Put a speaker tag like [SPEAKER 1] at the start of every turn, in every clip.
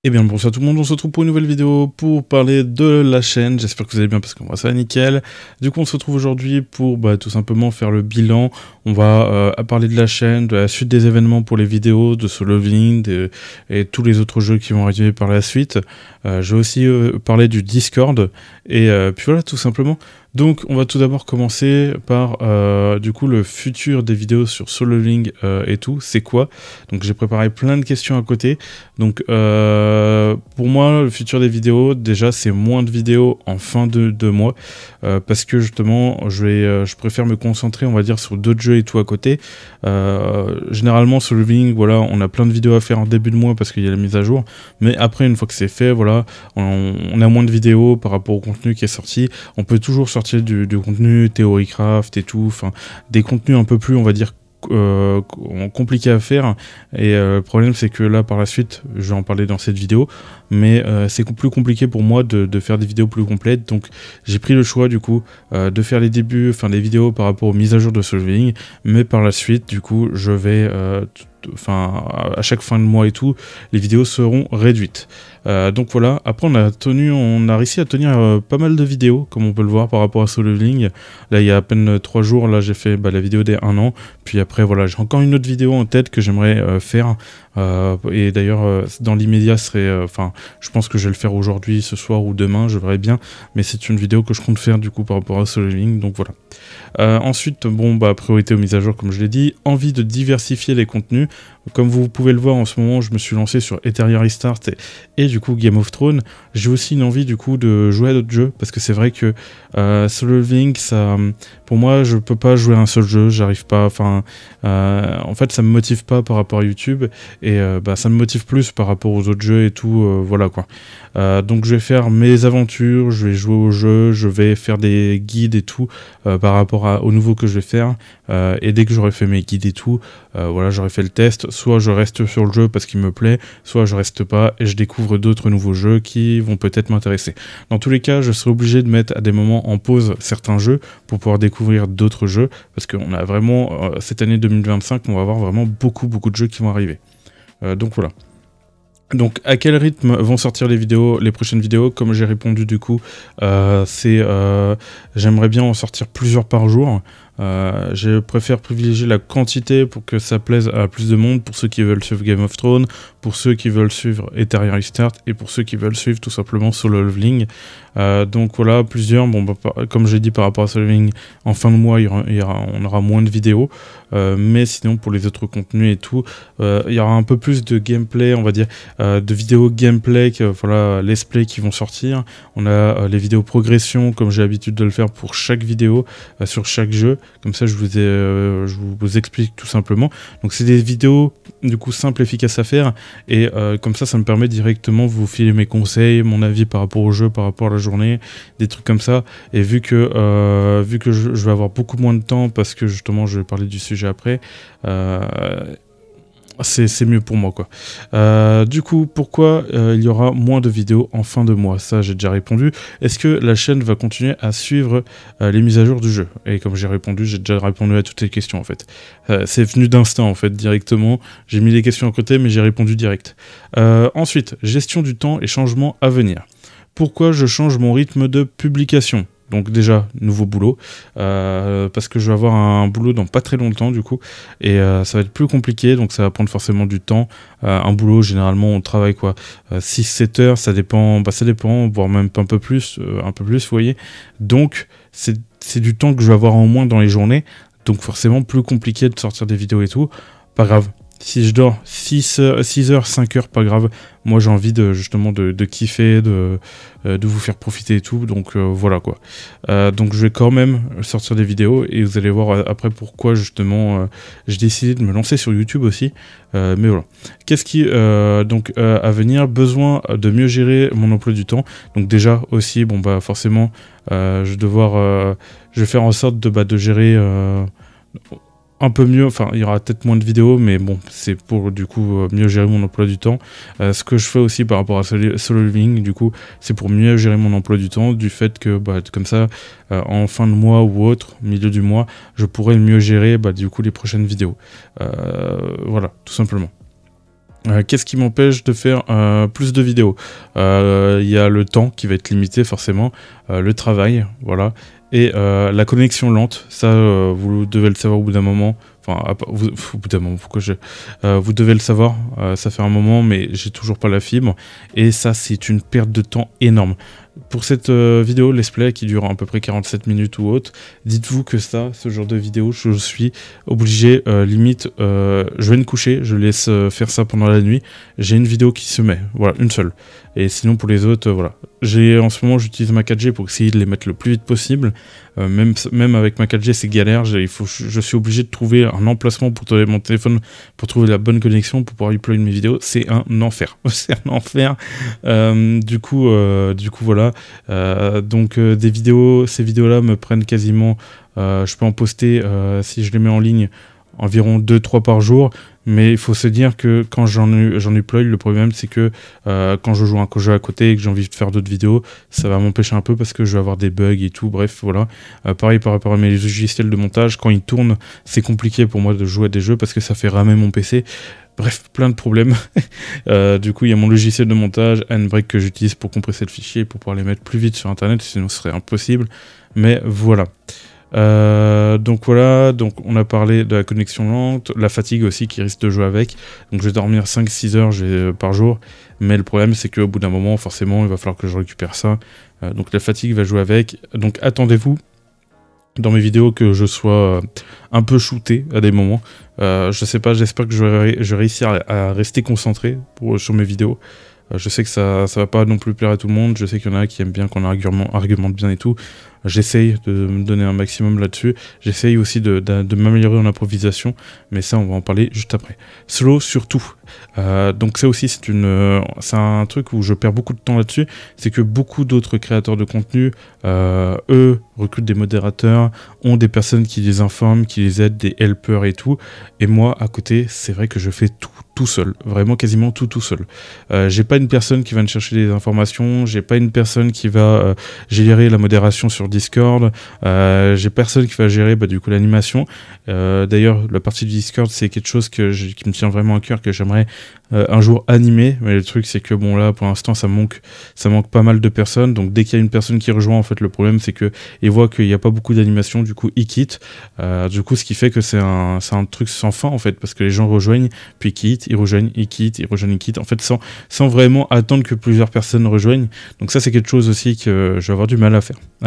[SPEAKER 1] Eh bien bonjour à tout le monde, on se retrouve pour une nouvelle vidéo pour parler de la chaîne, j'espère que vous allez bien parce que moi ça va nickel. Du coup on se retrouve aujourd'hui pour tout simplement faire le bilan, on va parler de la chaîne, de la suite des événements pour les vidéos, de Solo Leveling et tous les autres jeux qui vont arriver par la suite. Je vais aussi parler du Discord et puis voilà tout simplement. Donc on va tout d'abord commencer par du coup le futur des vidéos sur Solo Leveling et tout, c'est quoi? Donc j'ai préparé plein de questions à côté. Donc pour moi le futur des vidéos, déjà c'est moins de vidéos en fin de mois parce que justement je préfère me concentrer on va dire sur d'autres jeux et tout à côté. Généralement Solo Leveling, voilà, on a plein de vidéos à faire en début de mois parce qu'il y a la mise à jour, mais après une fois que c'est fait, voilà, on a moins de vidéos par rapport au contenu qui est sorti. On peut toujours sortir du contenu Theorycraft et tout, enfin des contenus un peu plus on va dire compliqué à faire et le problème c'est que là par la suite je vais en parler dans cette vidéo, mais c'est plus compliqué pour moi de faire des vidéos plus complètes, donc j'ai pris le choix du coup de faire les débuts, enfin les vidéos par rapport aux mises à jour de Solo Leveling, mais par la suite du coup je vais à chaque fin de mois et tout, les vidéos seront réduites. Donc voilà, après on a réussi à tenir pas mal de vidéos, comme on peut le voir par rapport à Solo Leveling. Là il y a à peine 3 jours, là j'ai fait la vidéo des 1 an, puis après voilà, j'ai encore une autre vidéo en tête que j'aimerais faire, et d'ailleurs dans l'immédiat je pense que je vais le faire aujourd'hui, ce soir ou demain, je verrai bien, mais c'est une vidéo que je compte faire du coup par rapport à Solo Leveling, donc voilà. Ensuite, priorité aux mises à jour comme je l'ai dit, envie de diversifier les contenus. Comme vous pouvez le voir en ce moment, je me suis lancé sur Etheria Restart et du coup Game of Thrones. J'ai aussi une envie du coup de jouer à d'autres jeux parce que c'est vrai que Solo Leveling, ça, pour moi, je peux pas jouer à un seul jeu, j'arrive pas. En fait, ça me motive pas par rapport à YouTube et ça me motive plus par rapport aux autres jeux et tout. Voilà quoi. Donc je vais faire mes aventures, je vais jouer au jeu, je vais faire des guides et tout par rapport au nouveau que je vais faire. Et dès que j'aurai fait mes guides et tout, voilà, j'aurai fait le test. Soit je reste sur le jeu parce qu'il me plaît, soit je reste pas et je découvre d'autres nouveaux jeux qui vont peut-être m'intéresser. Dans tous les cas, je serai obligé de mettre à des moments en pause certains jeux pour pouvoir découvrir d'autres jeux parce qu'on a vraiment, cette année 2025, on va avoir vraiment beaucoup de jeux qui vont arriver. Donc voilà. Donc à quel rythme vont sortir les prochaines vidéos? Comme j'ai répondu du coup, j'aimerais bien en sortir plusieurs par jour. Je préfère privilégier la quantité pour que ça plaise à plus de monde, pour ceux qui veulent suivre Game of Thrones, pour ceux qui veulent suivre Etheria Restart et pour ceux qui veulent suivre tout simplement Solo Leveling. Donc voilà, plusieurs, comme j'ai dit par rapport à Solo Leveling, en fin de mois on aura moins de vidéos, mais sinon pour les autres contenus et tout, il y aura un peu plus de gameplay, on va dire, de vidéos gameplay, voilà, let's play qui vont sortir. On a les vidéos progression comme j'ai l'habitude de le faire pour chaque vidéo, sur chaque jeu. Comme ça, je vous explique tout simplement. Donc, c'est des vidéos, du coup, simples, efficaces à faire. Et comme ça me permet directement de vous filer mes conseils, mon avis par rapport au jeu, par rapport à la journée, des trucs comme ça. Et vu que je vais avoir beaucoup moins de temps, parce que justement, je vais parler du sujet après, c'est mieux pour moi quoi. Du coup, pourquoi il y aura moins de vidéos en fin de mois? Ça, j'ai déjà répondu. Est-ce que la chaîne va continuer à suivre les mises à jour du jeu? Et comme j'ai déjà répondu à toutes les questions en fait. C'est venu d'instinct en fait, directement. J'ai mis les questions à côté, mais j'ai répondu direct. Ensuite, gestion du temps et changements à venir. Pourquoi je change mon rythme de publication? Donc déjà, nouveau boulot, parce que je vais avoir un boulot dans pas très longtemps du coup, et ça va être plus compliqué, donc ça va prendre forcément du temps. Un boulot, généralement, on travaille quoi, 6-7 heures, ça dépend, voire même un peu plus, vous voyez. Donc, c'est du temps que je vais avoir en moins dans les journées, donc forcément plus compliqué de sortir des vidéos et tout. Pas grave. Si je dors 6 heures, 5 heures, pas grave. Moi, j'ai envie justement de kiffer, de vous faire profiter et tout. Donc, voilà quoi. Donc, je vais quand même sortir des vidéos et vous allez voir après pourquoi justement j'ai décidé de me lancer sur YouTube aussi. Mais voilà. Qu'est-ce qui, à venir, besoin de mieux gérer mon emploi du temps. Donc, déjà aussi, forcément, je vais faire en sorte de gérer un peu mieux, enfin il y aura peut-être moins de vidéos, mais bon, c'est pour du coup mieux gérer mon emploi du temps. Ce que je fais aussi par rapport à Solo Leveling, du coup, c'est pour mieux gérer mon emploi du temps, du fait que comme ça, en fin de mois ou autre, milieu du mois, je pourrais mieux gérer du coup les prochaines vidéos. Voilà, tout simplement. Qu'est-ce qui m'empêche de faire plus de vidéos? Il y a le temps qui va être limité forcément, le travail, voilà, et la connexion lente. Ça, vous devez le savoir au bout d'un moment. Enfin, au bout d'un moment, vous devez le savoir, ça fait un moment, mais j'ai toujours pas la fibre, et ça, c'est une perte de temps énorme. Pour cette vidéo let's play qui dure à peu près 47 minutes ou autre, dites-vous que ce genre de vidéo, je suis obligé, limite, je vais me coucher, je laisse faire ça pendant la nuit, j'ai une vidéo qui se met, voilà, une seule. Et sinon pour les autres, voilà. En ce moment, j'utilise ma 4G pour essayer de les mettre le plus vite possible. Même avec ma 4G, c'est galère, je suis obligé de trouver un emplacement pour mon téléphone, pour trouver la bonne connexion, pour pouvoir upload mes vidéos, c'est un enfer. C'est un enfer. Du coup, voilà. Des vidéos, ces vidéos-là me prennent quasiment, je peux en poster, si je les mets en ligne, environ 2-3 par jour, mais il faut se dire que quand j'en upload, le problème c'est que quand je joue un jeu à côté et que j'ai envie de faire d'autres vidéos, ça va m'empêcher un peu parce que je vais avoir des bugs et tout, bref, voilà. Pareil par rapport à mes logiciels de montage, quand ils tournent, c'est compliqué pour moi de jouer à des jeux parce que ça fait ramer mon PC. Bref, plein de problèmes. Du coup, il y a mon logiciel de montage, Handbrake, que j'utilise pour compresser le fichier, pour pouvoir les mettre plus vite sur Internet, sinon ce serait impossible. Mais voilà. Donc voilà, donc on a parlé de la connexion lente, la fatigue aussi qui risque de jouer avec. Donc je vais dormir 5-6 heures par jour, mais le problème c'est qu'au bout d'un moment, forcément, il va falloir que je récupère ça. Donc la fatigue va jouer avec. Donc attendez-vous dans mes vidéos que je sois un peu shooté à des moments. Je sais pas, j'espère que je vais réussir à rester concentré sur mes vidéos. Je sais que ça va pas non plus plaire à tout le monde, je sais qu'il y en a qui aiment bien qu'on argumente bien et tout. J'essaye de me donner un maximum là-dessus. J'essaye aussi de m'améliorer en improvisation, mais ça, on va en parler juste après. Slow surtout. Donc ça aussi, c'est un truc où je perds beaucoup de temps là-dessus. C'est que beaucoup d'autres créateurs de contenu, eux, recrutent des modérateurs, ont des personnes qui les informent, qui les aident, des helpers et tout. Et moi, à côté, c'est vrai que je fais tout seul. Vraiment quasiment tout seul. J'ai pas une personne qui va me chercher des informations, j'ai pas une personne qui va gérer la modération sur Discord, j'ai personne qui va gérer du coup l'animation. D'ailleurs, la partie du Discord, c'est quelque chose qui me tient vraiment à cœur, que j'aimerais un jour animer, mais le truc c'est que bon là pour l'instant ça manque pas mal de personnes, donc dès qu'il y a une personne qui rejoint, en fait le problème c'est que il voit qu'il n'y a pas beaucoup d'animation, du coup il quitte, du coup ce qui fait que c'est un truc sans fin en fait, parce que les gens rejoignent puis quittent, ils rejoignent, ils quittent, ils rejoignent, ils quittent, en fait sans vraiment attendre que plusieurs personnes rejoignent. Donc ça c'est quelque chose aussi que je vais avoir du mal à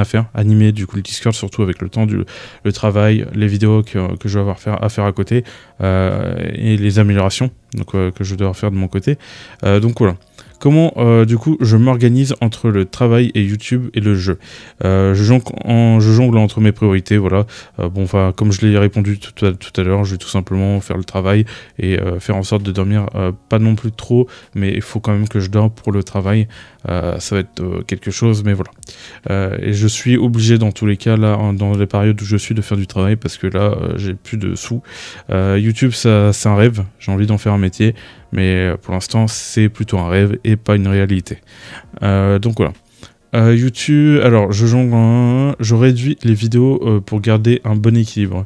[SPEAKER 1] faire, animer du coup le Discord, surtout avec le temps, le travail, les vidéos que je vais avoir à faire à côté, et les améliorations donc, que je dois faire de mon côté. Donc voilà. Comment du coup je m'organise entre le travail et YouTube et le jeu. Je jongle entre mes priorités, voilà. Comme je l'ai répondu tout à l'heure, je vais tout simplement faire le travail et faire en sorte de dormir pas non plus trop, mais il faut quand même que je dors pour le travail. Ça va être quelque chose, mais voilà. Et je suis obligé dans tous les cas, là, dans les périodes où je suis, de faire du travail parce que là, j'ai plus de sous. YouTube, c'est un rêve, j'ai envie d'en faire un métier, mais pour l'instant, c'est plutôt un rêve et pas une réalité. Donc voilà. YouTube, alors je réduis les vidéos pour garder un bon équilibre.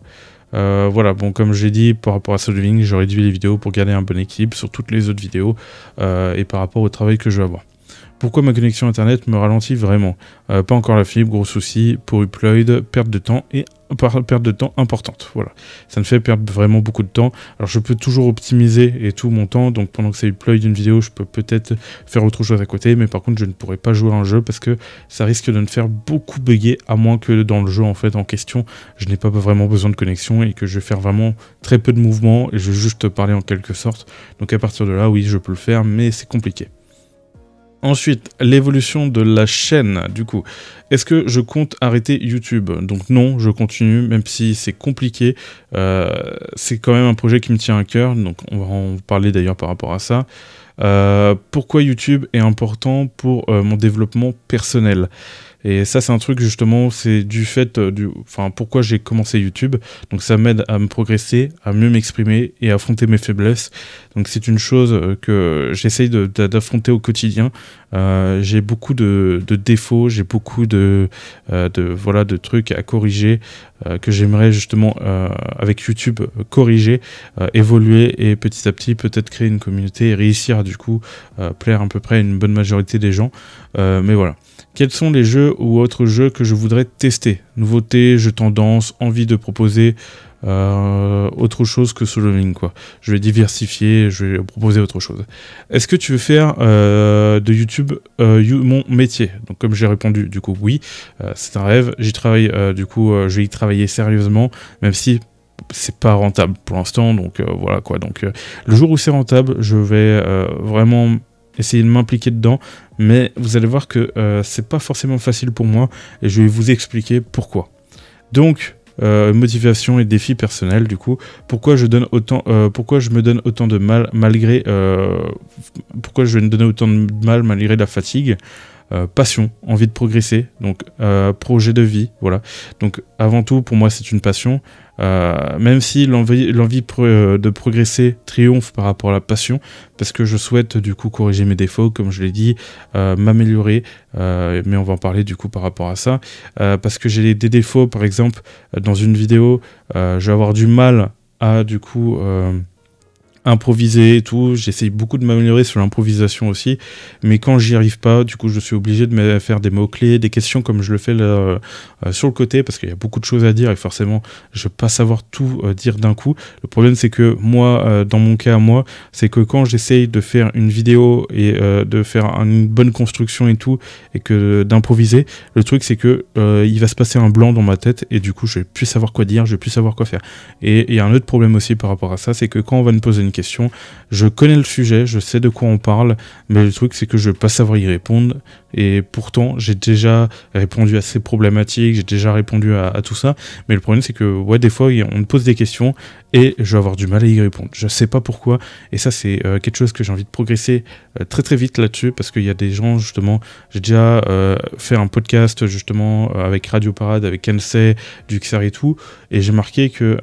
[SPEAKER 1] Voilà, bon, comme j'ai dit, par rapport à Solo Living, je réduis les vidéos pour garder un bon équilibre sur toutes les autres vidéos et par rapport au travail que je vais avoir. Pourquoi ma connexion internet me ralentit vraiment? Pas encore la fibre, gros souci, pour upload, perte de temps importante. Voilà, ça me fait perdre vraiment beaucoup de temps. Alors je peux toujours optimiser et tout mon temps, donc pendant que ça upload une vidéo, je peux peut-être faire autre chose à côté, mais par contre je ne pourrais pas jouer à un jeu parce que ça risque de me faire beaucoup bugger, à moins que dans le jeu en fait en question, je n'ai pas vraiment besoin de connexion et que je vais faire vraiment très peu de mouvements et je vais juste parler en quelque sorte. Donc à partir de là, oui, je peux le faire, mais c'est compliqué. Ensuite, l'évolution de la chaîne, du coup. Est-ce que je compte arrêter YouTube? Donc non, je continue, même si c'est compliqué. C'est quand même un projet qui me tient à cœur, donc on va en parler d'ailleurs par rapport à ça. Pourquoi YouTube est important pour mon développement personnel? Et ça, c'est un truc, justement, c'est du fait pourquoi j'ai commencé YouTube. Donc ça m'aide à me progresser, à mieux m'exprimer et à affronter mes faiblesses. Donc c'est une chose que j'essaye d'affronter au quotidien. J'ai beaucoup de défauts, j'ai beaucoup de trucs à corriger que j'aimerais justement avec YouTube corriger, évoluer et petit à petit peut-être créer une communauté et réussir à du coup plaire à peu près à une bonne majorité des gens. Mais voilà. Quels sont les jeux ou autres jeux que je voudrais tester? Nouveautés, jeux tendance, envie de proposer autre chose que Solo Leveling, quoi. Je vais diversifier, je vais proposer autre chose. Est-ce que tu veux faire de YouTube mon métier? Donc comme j'ai répondu, du coup oui, c'est un rêve. J'y travaille, je vais y travailler sérieusement, même si c'est pas rentable pour l'instant. Donc voilà quoi. Donc le jour où c'est rentable, je vais vraiment essayer de m'impliquer dedans, mais vous allez voir que c'est pas forcément facile pour moi et je vais vous expliquer pourquoi. Donc motivation et défis personnels, du coup, pourquoi je me donne autant de mal malgré la fatigue. Passion, envie de progresser, donc projet de vie, voilà. Donc avant tout, pour moi, c'est une passion. Même si l'envie de progresser triomphe par rapport à la passion, parce que je souhaite du coup corriger mes défauts, comme je l'ai dit, m'améliorer, mais on va en parler du coup par rapport à ça, parce que j'ai des défauts, par exemple, dans une vidéo, je vais avoir du mal à du coup improviser et tout, j'essaye beaucoup de m'améliorer sur l'improvisation aussi, mais quand j'y arrive pas, du coup je suis obligé de me faire des mots-clés, des questions comme je le fais là, sur le côté, parce qu'il y a beaucoup de choses à dire et forcément je vais pas savoir tout dire d'un coup. Le problème c'est que moi, dans mon cas à moi, c'est que quand j'essaye de faire une vidéo et de faire une bonne construction et tout, et que d'improviser, le truc c'est que il va se passer un blanc dans ma tête et du coup je vais plus savoir quoi dire, je vais plus savoir quoi faire. Et il y a un autre problème aussi par rapport à ça, c'est que quand on va me poser une question, je connais le sujet, je sais de quoi on parle, mais le truc c'est que je vais pas savoir y répondre, et pourtant j'ai déjà répondu à ces problématiques, j'ai déjà répondu à tout ça, mais le problème c'est que ouais, des fois on me pose des questions et je vais avoir du mal à y répondre, je sais pas pourquoi, et ça c'est quelque chose que j'ai envie de progresser très très vite là-dessus, parce qu'il y a des gens justement, j'ai déjà fait un podcast justement avec Radio Parade, avec Kensei, Duxar et tout, et j'ai marqué que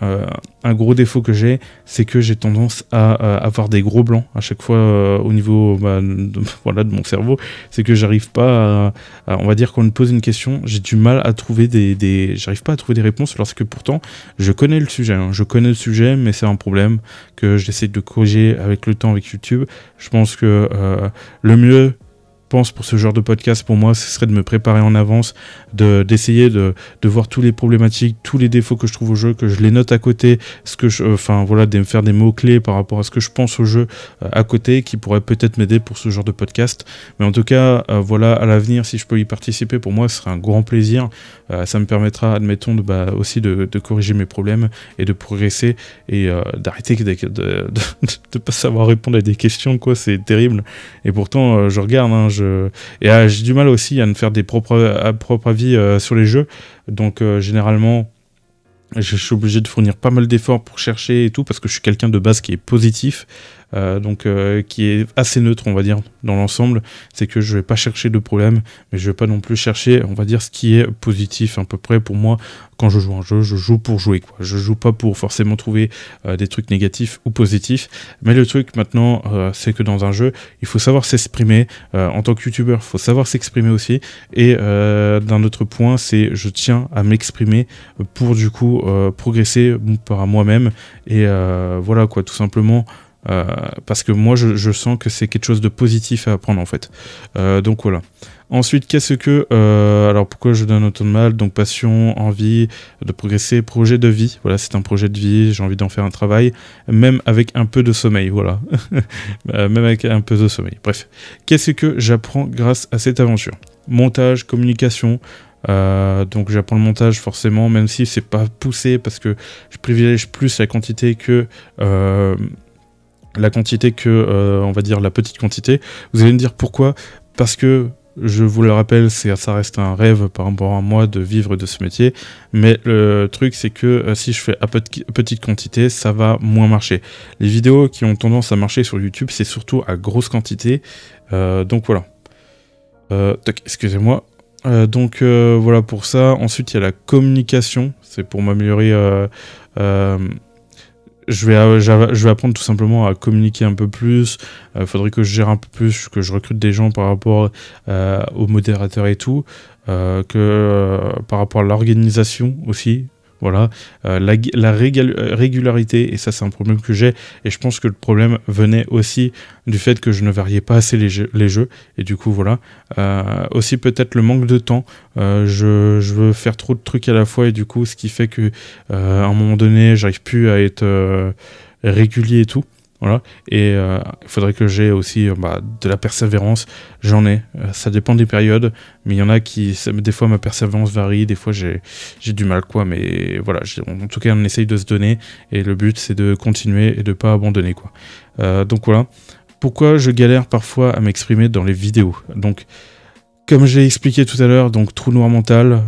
[SPEAKER 1] un gros défaut que j'ai, c'est que j'ai tendance à avoir des gros blancs à chaque fois au niveau de mon cerveau, c'est que j'arrive pas on va dire qu'on me pose une question, j'ai du mal à trouver j'arrive pas à trouver des réponses, lorsque pourtant je connais le sujet, mais c'est un problème que j'essaie de corriger avec le temps avec YouTube. Je pense que le mieux, pour ce genre de podcast, pour moi, ce serait de me préparer en avance, d'essayer de voir tous les problématiques, tous les défauts que je trouve au jeu, que je les note à côté, de me faire des mots-clés par rapport à ce que je pense au jeu à côté, qui pourrait peut-être m'aider pour ce genre de podcast. Mais en tout cas, à l'avenir, si je peux y participer, pour moi, ce serait un grand plaisir. Ça me permettra, admettons, aussi de corriger mes problèmes et de progresser et d'arrêter de pas savoir répondre à des questions, quoi, c'est terrible. Et pourtant, je regarde, j'ai du mal aussi à me faire des propres avis sur les jeux, donc généralement je suis obligé de fournir pas mal d'efforts pour chercher et tout, parce que je suis quelqu'un de base qui est positif, qui est assez neutre, on va dire, dans l'ensemble. C'est que je vais pas chercher de problème, mais je vais pas non plus chercher, on va dire, ce qui est positif à peu près. Pour moi, quand je joue un jeu, je joue pour jouer, quoi. Je joue pas pour forcément trouver des trucs négatifs ou positifs, mais le truc maintenant, c'est que dans un jeu, il faut savoir s'exprimer. En tant que youtubeur, il faut savoir s'exprimer aussi, et d'un autre point, c'est je tiens à m'exprimer pour du coup progresser par moi-même, et voilà quoi, tout simplement. Parce que moi je sens que c'est quelque chose de positif à apprendre en fait, donc voilà. Ensuite, qu'est-ce que alors pourquoi je donne autant de mal? Donc passion, envie de progresser, projet de vie, voilà, c'est un projet de vie, j'ai envie d'en faire un travail, même avec un peu de sommeil, voilà. Même avec un peu de sommeil, bref. Qu'est-ce que j'apprends grâce à cette aventure? Montage, communication. Donc j'apprends le montage forcément, même si c'est pas poussé, parce que je privilège plus la quantité que on va dire la petite quantité. Vous allez me dire pourquoi? Parce que je vous le rappelle, ça reste un rêve par rapport à moi de vivre de ce métier, mais le truc c'est que si je fais à petite quantité, ça va moins marcher. Les vidéos qui ont tendance à marcher sur YouTube, c'est surtout à grosse quantité, donc voilà. Excusez-moi. Voilà pour ça. Ensuite, il y a la communication. C'est pour m'améliorer. Je vais apprendre tout simplement à communiquer un peu plus. Faudrait que je gère un peu plus, que je recrute des gens par rapport aux modérateurs et tout. Par rapport à l'organisation aussi. Voilà, la régularité, et ça c'est un problème que j'ai, et je pense que le problème venait aussi du fait que je ne variais pas assez les jeux, et du coup voilà, aussi peut-être le manque de temps, je veux faire trop de trucs à la fois, et du coup ce qui fait que à un moment donné j'arrive plus à être régulier et tout. Voilà, et il faudrait que j'ai aussi de la persévérance, j'en ai, ça dépend des périodes, mais il y en a des fois ma persévérance varie, des fois j'ai du mal quoi, mais voilà, en tout cas on essaye de se donner, et le but c'est de continuer et de pas abandonner quoi. Donc voilà, pourquoi je galère parfois à m'exprimer dans les vidéos. Donc comme j'ai expliqué tout à l'heure, donc trou noir mental,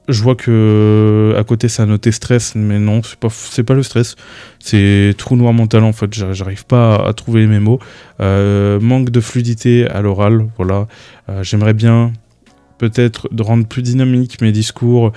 [SPEAKER 1] je vois que à côté ça a noté stress, mais non, c'est pas le stress, c'est trou noir mental en fait, j'arrive pas à trouver mes mots. Manque de fluidité à l'oral, voilà. J'aimerais bien peut-être de rendre plus dynamique mes discours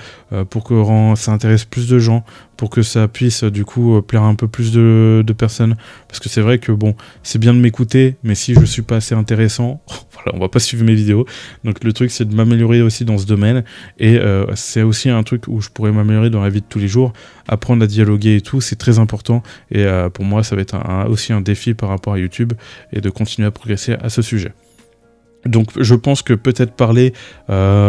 [SPEAKER 1] pour que ça intéresse plus de gens, pour que ça puisse du coup plaire un peu plus de personnes, parce que c'est vrai que bon, c'est bien de m'écouter, mais si je suis pas assez intéressant, voilà, on va pas suivre mes vidéos. Donc le truc c'est de m'améliorer aussi dans ce domaine, et c'est aussi un truc où je pourrais m'améliorer dans la vie de tous les jours, apprendre à dialoguer et tout, c'est très important, et pour moi ça va être aussi un défi par rapport à YouTube, et de continuer à progresser à ce sujet. Donc je pense que peut-être parler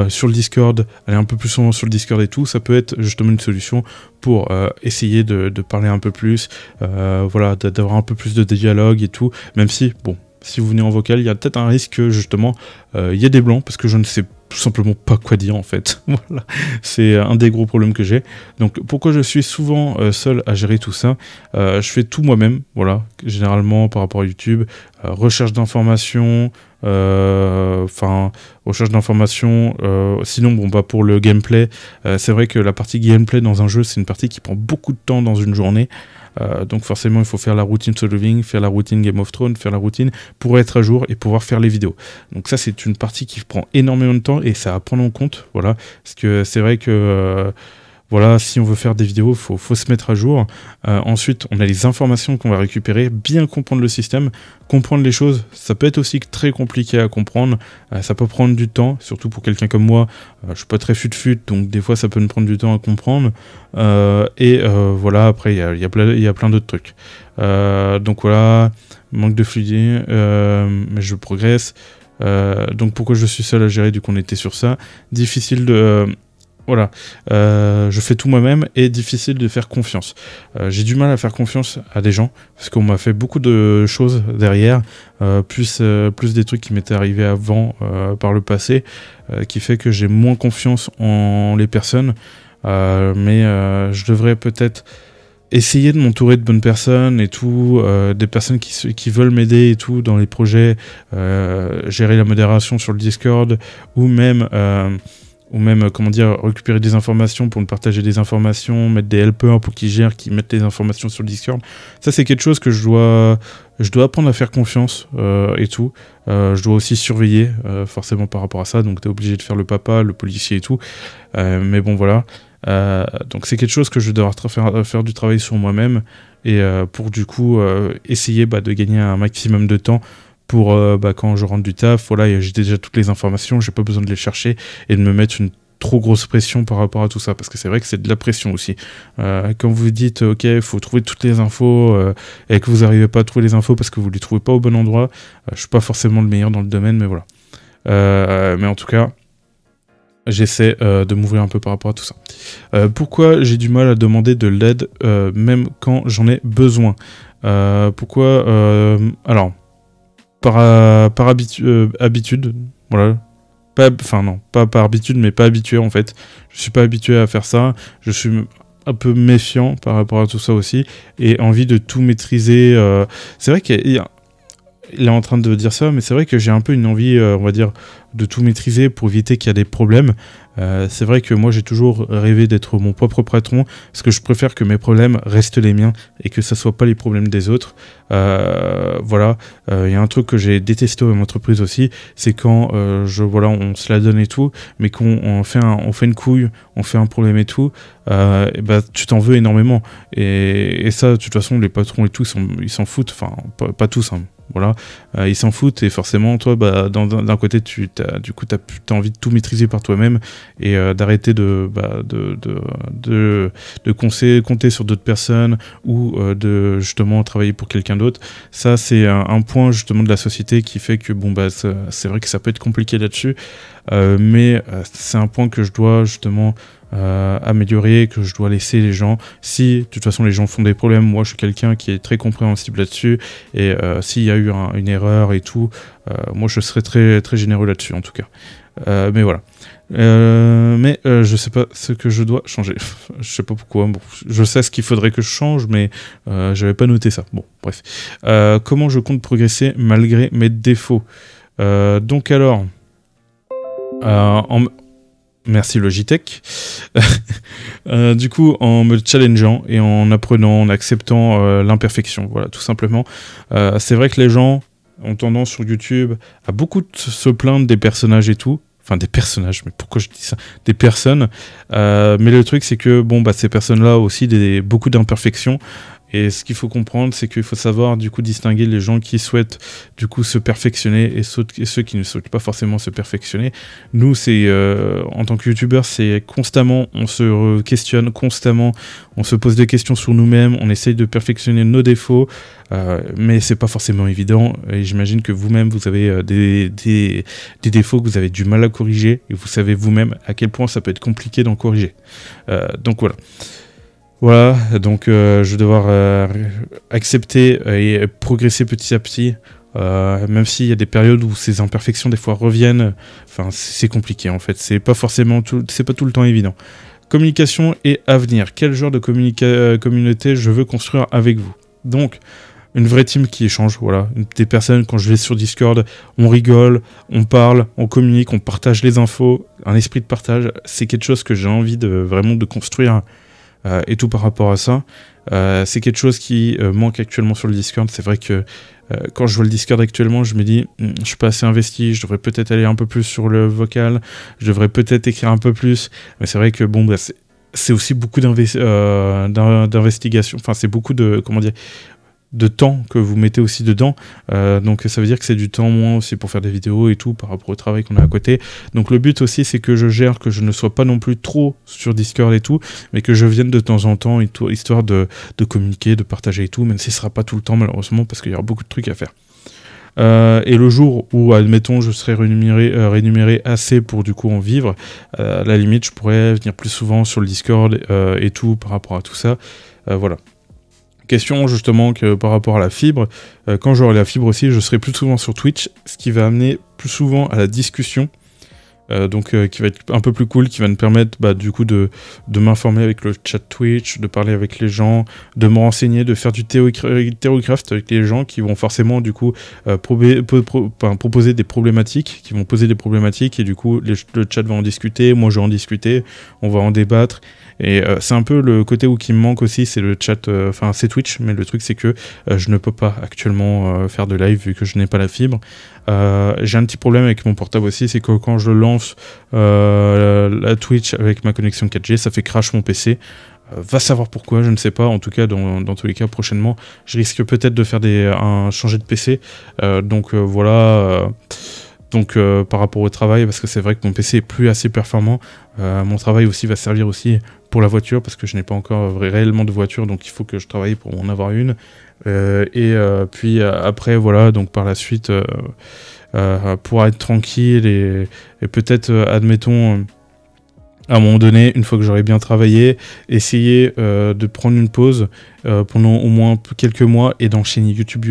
[SPEAKER 1] sur le Discord, aller un peu plus souvent sur le Discord et tout, ça peut être justement une solution pour essayer de parler un peu plus, voilà, d'avoir un peu plus de dialogue et tout, même si, bon, si vous venez en vocal, il y a peut-être un risque que justement, il y ait des blancs, parce que je ne sais tout simplement pas quoi dire en fait. Voilà, c'est un des gros problèmes que j'ai. Donc pourquoi je suis souvent seul à gérer tout ça, je fais tout moi-même, voilà, généralement par rapport à YouTube, recherche d'informations, recherche d'informations, sinon bon bah pour le gameplay, c'est vrai que la partie gameplay dans un jeu c'est une partie qui prend beaucoup de temps dans une journée, donc forcément il faut faire la routine solo living, faire la routine Game of Thrones, faire la routine pour être à jour et pouvoir faire les vidéos. Donc ça c'est une partie qui prend énormément de temps et ça à prendre en compte, voilà, parce que c'est vrai que voilà, si on veut faire des vidéos, faut se mettre à jour. Ensuite, on a les informations qu'on va récupérer, bien comprendre le système, comprendre les choses. Ça peut être aussi très compliqué à comprendre. Ça peut prendre du temps, surtout pour quelqu'un comme moi. Je suis pas très fut-fut, donc des fois ça peut me prendre du temps à comprendre. Voilà, après il y a plein d'autres trucs. Donc voilà, manque de fluidité, mais je progresse. Donc pourquoi je suis seul à gérer, du coup on était sur ça. Difficile de... Voilà, je fais tout moi-même et difficile de faire confiance. J'ai du mal à faire confiance à des gens parce qu'on m'a fait beaucoup de choses derrière, plus des trucs qui m'étaient arrivés avant par le passé, qui fait que j'ai moins confiance en les personnes. Mais je devrais peut-être essayer de m'entourer de bonnes personnes et tout, des personnes qui veulent m'aider et tout dans les projets, gérer la modération sur le Discord ou même comment dire, récupérer des informations pour me partager des informations, mettre des helpers pour qu'ils gèrent, qui mettent les informations sur le Discord. Ça c'est quelque chose que je dois apprendre à faire confiance et tout. Je dois aussi surveiller forcément par rapport à ça, donc t'es obligé de faire le papa, le policier et tout. Mais bon voilà. Donc c'est quelque chose que je dois faire du travail sur moi-même et pour du coup essayer de gagner un maximum de temps pour quand je rentre du taf, voilà, j'ai déjà toutes les informations, j'ai pas besoin de les chercher et de me mettre une trop grosse pression par rapport à tout ça, parce que c'est vrai que c'est de la pression aussi. Quand vous dites ok, il faut trouver toutes les infos et que vous n'arrivez pas à trouver les infos parce que vous les trouvez pas au bon endroit, je suis pas forcément le meilleur dans le domaine, mais voilà. Mais en tout cas, j'essaie de m'ouvrir un peu par rapport à tout ça. Pourquoi j'ai du mal à demander de l'aide même quand j'en ai besoin? Pourquoi alors par habitude, voilà. Enfin non, pas par habitude, mais pas habitué en fait. Je suis pas habitué à faire ça. Je suis un peu méfiant par rapport à tout ça aussi et envie de tout maîtriser. C'est vrai qu'il y a il est en train de dire ça, mais c'est vrai que j'ai un peu une envie, on va dire, de tout maîtriser pour éviter qu'il y ait des problèmes. C'est vrai que moi j'ai toujours rêvé d'être mon propre patron, parce que je préfère que mes problèmes restent les miens et que ça soit pas les problèmes des autres. Voilà, il y a un truc que j'ai détesté en entreprise aussi, c'est quand voilà, on se la donne et tout, mais qu'on fait une couille, on fait un problème et tout, et bah, tu t'en veux énormément. Et ça, de toute façon, les patrons et tout, ils s'en foutent, enfin pas tous, hein. Voilà, ils s'en foutent et forcément toi bah, d'un côté t'as envie de tout maîtriser par toi-même et d'arrêter de compter sur d'autres personnes ou de justement travailler pour quelqu'un d'autre. Ça c'est un point justement de la société qui fait que bon bah c'est vrai que ça peut être compliqué là-dessus, mais c'est un point que je dois justement améliorer, que je dois laisser les gens. Si de toute façon les gens font des problèmes, moi je suis quelqu'un qui est très compréhensible là-dessus et s'il y a eu une erreur et tout, moi je serai très, très généreux là-dessus en tout cas. Mais voilà. Je sais pas ce que je dois changer. Je sais pas pourquoi. Bon, je sais ce qu'il faudrait que je change, mais j'avais pas noté ça. Bon, bref. Comment je compte progresser malgré mes défauts? Donc alors, merci Logitech. Du coup, en me challengeant et en apprenant, en acceptant l'imperfection, voilà, tout simplement. C'est vrai que les gens ont tendance sur YouTube à beaucoup se plaindre des personnages et tout. Enfin, des personnages, mais pourquoi je dis ça? Des personnes. Mais le truc, c'est que bon, bah, ces personnes-là ont aussi beaucoup d'imperfections. Et ce qu'il faut comprendre, c'est qu'il faut savoir du coup distinguer les gens qui souhaitent du coup se perfectionner et ceux qui ne souhaitent pas forcément se perfectionner. Nous, c'est en tant que youtubeurs, c'est constamment, on se questionne constamment, on se pose des questions sur nous-mêmes, on essaye de perfectionner nos défauts, mais c'est pas forcément évident. Et j'imagine que vous-même, vous avez des défauts que vous avez du mal à corriger et vous savez vous-même à quel point ça peut être compliqué d'en corriger. Donc voilà. Voilà, donc je vais devoir accepter et progresser petit à petit, même s'il y a des périodes où ces imperfections des fois reviennent. Enfin, c'est compliqué en fait, c'est pas tout le temps évident. Communication et avenir, quel genre de communauté je veux construire avec vous? Donc, une vraie team qui échange, voilà. Des personnes, quand je vais sur Discord, on rigole, on parle, on communique, on partage les infos, un esprit de partage, c'est quelque chose que j'ai envie vraiment de construire. Et tout par rapport à ça, c'est quelque chose qui manque actuellement sur le Discord. C'est vrai que quand je vois le Discord actuellement, je me dis, je suis pas assez investi, je devrais peut-être aller un peu plus sur le vocal, je devrais peut-être écrire un peu plus, mais c'est vrai que bon, bah, c'est aussi beaucoup d'investigation, enfin c'est beaucoup de, comment dire, de temps que vous mettez aussi dedans, donc ça veut dire que c'est du temps moins aussi pour faire des vidéos et tout par rapport au travail qu'on a à côté. Donc le but aussi c'est que je gère, que je ne sois pas non plus trop sur Discord et tout, mais que je vienne de temps en temps, histoire de communiquer, de partager et tout, même si ce sera pas tout le temps malheureusement parce qu'il y aura beaucoup de trucs à faire. Et le jour où, admettons, je serai rémunéré assez pour du coup en vivre, à la limite je pourrais venir plus souvent sur le Discord et tout par rapport à tout ça, voilà. Question justement que par rapport à la fibre, quand j'aurai la fibre aussi, je serai plus souvent sur Twitch, ce qui va amener plus souvent à la discussion, qui va être un peu plus cool, qui va me permettre bah, du coup de m'informer avec le chat Twitch, de parler avec les gens, de me renseigner, de faire du Theorycraft avec les gens qui vont forcément du coup proposer des problématiques, qui vont poser des problématiques et du coup le chat va en discuter, moi je vais en discuter, on va en débattre. Et c'est un peu le côté où qui me manque aussi, c'est le chat, enfin c'est Twitch, mais le truc c'est que je ne peux pas actuellement faire de live vu que je n'ai pas la fibre. J'ai un petit problème avec mon portable aussi, c'est que quand je lance la Twitch avec ma connexion 4G, ça fait crash mon PC. Va savoir pourquoi, je ne sais pas. En tout cas, dans tous les cas, prochainement, je risque peut-être de faire changer de PC. Voilà. Donc par rapport au travail, parce que c'est vrai que mon PC est plus assez performant. Mon travail aussi va servir aussi pour la voiture, parce que je n'ai pas encore réellement de voiture, donc il faut que je travaille pour en avoir une. Puis après, voilà, donc par la suite, pour être tranquille et peut-être, admettons, à un moment donné, une fois que j'aurai bien travaillé, essayer de prendre une pause pendant au moins quelques mois et d'enchaîner YouTube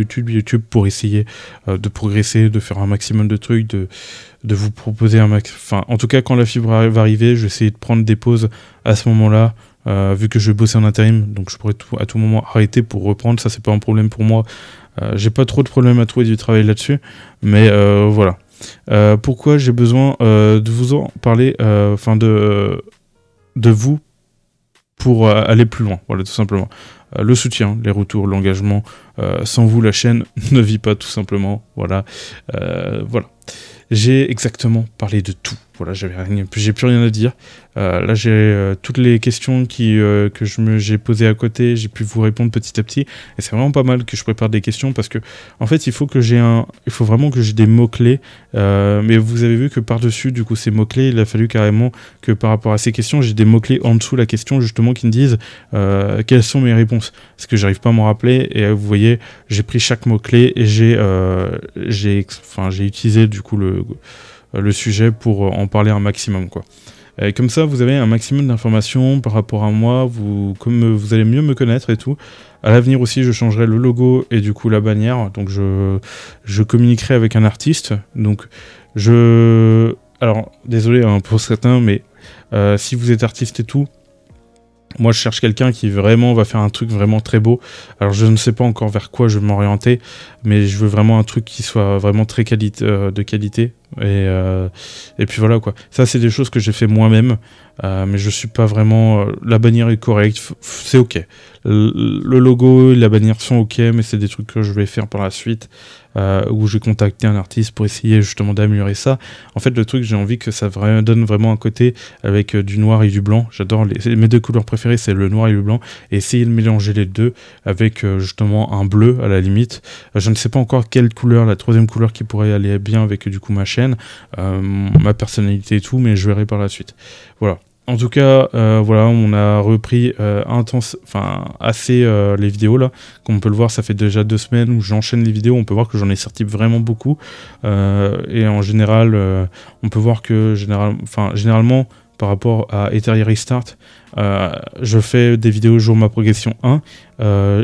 [SPEAKER 1] pour essayer de progresser, de faire un maximum de trucs, de vous proposer enfin, en tout cas, quand la fibre va arriver, je vais essayer de prendre des pauses à ce moment-là, vu que je vais bosser en intérim, donc je pourrais à tout moment arrêter pour reprendre, ça c'est pas un problème pour moi. J'ai pas trop de problèmes à trouver du travail là-dessus, mais voilà. Pourquoi j'ai besoin de vous en parler, enfin de vous pour aller plus loin, voilà, tout simplement. Le soutien, les retours, l'engagement, sans vous la chaîne ne vit pas, tout simplement, voilà. Voilà. J'ai exactement parlé de tout. Voilà, j'ai plus rien à dire. Là, j'ai toutes les questions que j'ai posées à côté, j'ai pu vous répondre petit à petit. Et c'est vraiment pas mal que je prépare des questions parce que, en fait, il faut vraiment que j'ai des mots-clés. Mais vous avez vu que par-dessus, du coup, ces mots-clés, il a fallu carrément que par rapport à ces questions, j'ai des mots-clés en dessous la question, justement, qui me disent quelles sont mes réponses. Parce que j'arrive pas à m'en rappeler. Et vous voyez, j'ai pris chaque mot-clé et j'ai utilisé, du coup, le sujet pour en parler un maximum, quoi. Et comme ça, vous avez un maximum d'informations par rapport à moi, comme vous allez mieux me connaître et tout. À l'avenir aussi, je changerai le logo et du coup la bannière. Donc je communiquerai avec un artiste. Donc alors désolé hein, pour certains, mais si vous êtes artiste et tout, moi, je cherche quelqu'un qui vraiment va faire un truc vraiment très beau. Alors, je ne sais pas encore vers quoi je vais m'orienter, mais je veux vraiment un truc qui soit vraiment très de qualité. Et puis voilà, quoi. Ça, c'est des choses que j'ai fait moi-même, mais je suis pas vraiment... la bannière est correcte, c'est ok. Le logo et la bannière sont ok, mais c'est des trucs que je vais faire par la suite, où j'ai contacté un artiste pour essayer justement d'améliorer ça. En fait, le truc, j'ai envie que ça donne vraiment un côté avec du noir et du blanc. J'adore mes deux couleurs préférées, c'est le noir et le blanc. Et essayer de mélanger les deux avec justement un bleu à la limite. Je ne sais pas encore quelle couleur, la troisième couleur qui pourrait aller bien avec du coup ma chaîne, ma personnalité et tout, mais je verrai par la suite. Voilà. En tout cas, voilà, on a repris assez les vidéos là. Comme on peut le voir, ça fait déjà 2 semaines où j'enchaîne les vidéos. On peut voir que j'en ai sorti vraiment beaucoup. Et en général, on peut voir que généralement, par rapport à Ethereum Restart, je fais des vidéos jour ma progression 1.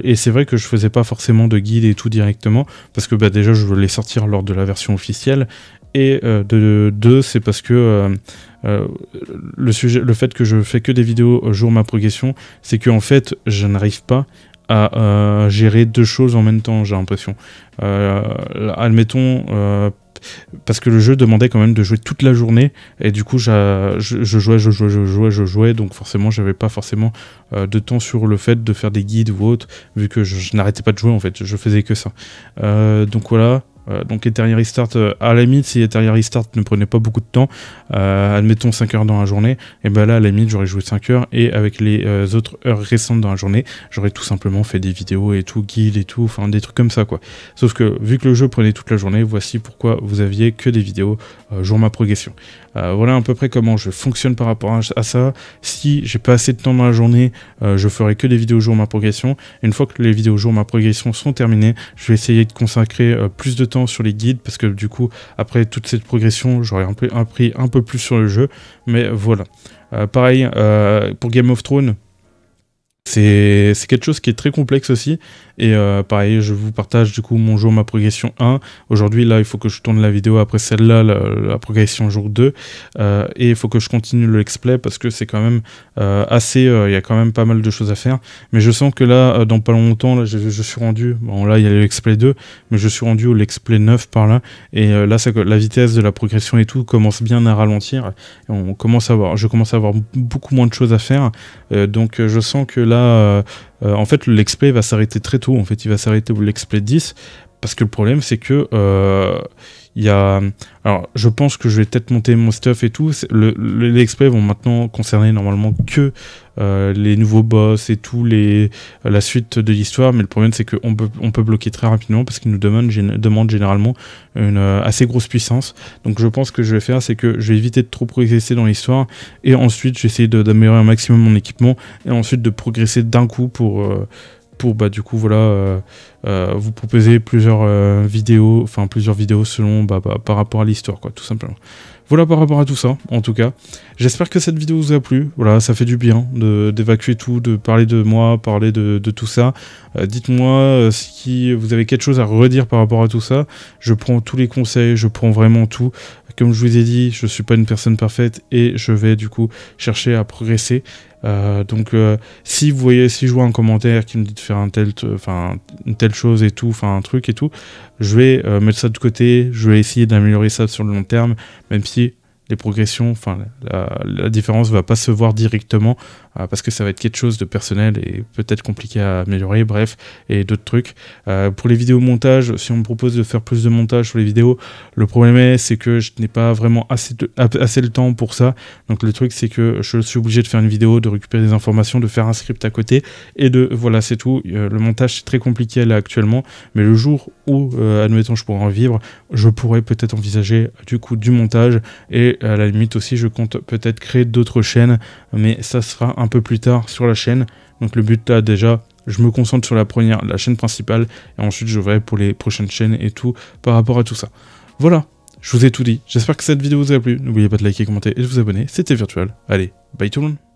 [SPEAKER 1] Et c'est vrai que je faisais pas forcément de guide et tout directement. Parce que déjà, je voulais sortir lors de la version officielle. Et de 2, c'est parce que le fait que je fais que des vidéos jour ma progression, c'est que en fait je n'arrive pas à gérer 2 choses en même temps, j'ai l'impression. Admettons, parce que le jeu demandait quand même de jouer toute la journée, et du coup je jouais, donc forcément j'avais pas forcément de temps sur le fait de faire des guides ou autre, vu que je n'arrêtais pas de jouer en fait, je faisais que ça. Donc voilà. Donc Ethereum Restart, à la limite, si Ethereum Restart ne prenait pas beaucoup de temps, admettons 5 heures dans la journée, et ben là à la limite j'aurais joué 5 heures, et avec les autres heures récentes dans la journée, j'aurais tout simplement fait des vidéos et tout, guides et tout, enfin des trucs comme ça quoi. Sauf que vu que le jeu prenait toute la journée, voici pourquoi vous aviez que des vidéos jour ma progression. Voilà à peu près comment je fonctionne par rapport à ça. Si j'ai pas assez de temps dans la journée, je ferai que des vidéos jour ma progression. Une fois que les vidéos jour ma progression sont terminées, je vais essayer de consacrer plus de temps sur les guides, parce que du coup après toute cette progression j'aurais appris un peu plus sur le jeu, mais voilà. Pareil pour Game of Thrones, c'est quelque chose qui est très complexe aussi, et pareil, je vous partage du coup mon jour, ma progression 1. Aujourd'hui, là, il faut que je tourne la vidéo après celle-là, la progression jour 2, et il faut que je continue le let's play, parce que c'est quand même il y a quand même pas mal de choses à faire, mais je sens que là, dans pas longtemps, là, je suis rendu, bon là, il y a le let's play 2, mais je suis rendu au let's play 9 par là, et là, la vitesse de la progression et tout commence bien à ralentir, et je commence à avoir beaucoup moins de choses à faire, donc je sens que là, en fait, le let's play va s'arrêter très tôt. En fait, il va s'arrêter au let's play 10, parce que le problème, c'est que alors, je pense que je vais peut-être monter mon stuff et tout. Les let's play vont maintenant concerner normalement que les nouveaux boss et tout, la suite de l'histoire, mais le problème c'est qu'on peut bloquer très rapidement, parce qu'ils nous demandent généralement une assez grosse puissance. Donc je pense que je vais faire, c'est que je vais éviter de trop progresser dans l'histoire, et ensuite je vais essayer d'améliorer un maximum mon équipement, et ensuite de progresser d'un coup pour bah du coup voilà vous proposer plusieurs vidéos selon par rapport à l'histoire quoi, tout simplement. Voilà par rapport à tout ça, en tout cas. J'espère que cette vidéo vous a plu. Voilà, ça fait du bien d'évacuer tout, de parler de moi, parler de tout ça. Dites-moi si vous avez quelque chose à redire par rapport à tout ça. Je prends tous les conseils, je prends vraiment tout. comme je vous ai dit, je suis pas une personne parfaite et je vais du coup chercher à progresser. Donc si vous voyez, si je vois un commentaire qui me dit de faire une telle chose et tout, un truc et tout, je vais mettre ça de côté, je vais essayer d'améliorer ça sur le long terme, même si les progressions, la différence va pas se voir directement parce que ça va être quelque chose de personnel et peut-être compliqué à améliorer, bref, et d'autres trucs. Pour les vidéos montage, si on me propose de faire plus de montage sur les vidéos, le problème c'est que je n'ai pas vraiment assez le temps pour ça. Donc le truc c'est que je suis obligé de faire une vidéo, de récupérer des informations, de faire un script à côté et voilà, c'est tout. Le montage c'est très compliqué là actuellement, mais le jour où, admettons, je pourrais en vivre, je pourrais peut-être envisager du coup du montage et à la limite aussi je compte peut-être créer d'autres chaînes, mais ça sera un peu plus tard sur la chaîne. Donc le but là déjà, je me concentre sur la chaîne principale et ensuite je verrai pour les prochaines chaînes et tout par rapport à tout ça. Voilà, je vous ai tout dit, j'espère que cette vidéo vous a plu, n'oubliez pas de liker, commenter et de vous abonner, c'était Virtual, allez, bye tout le monde.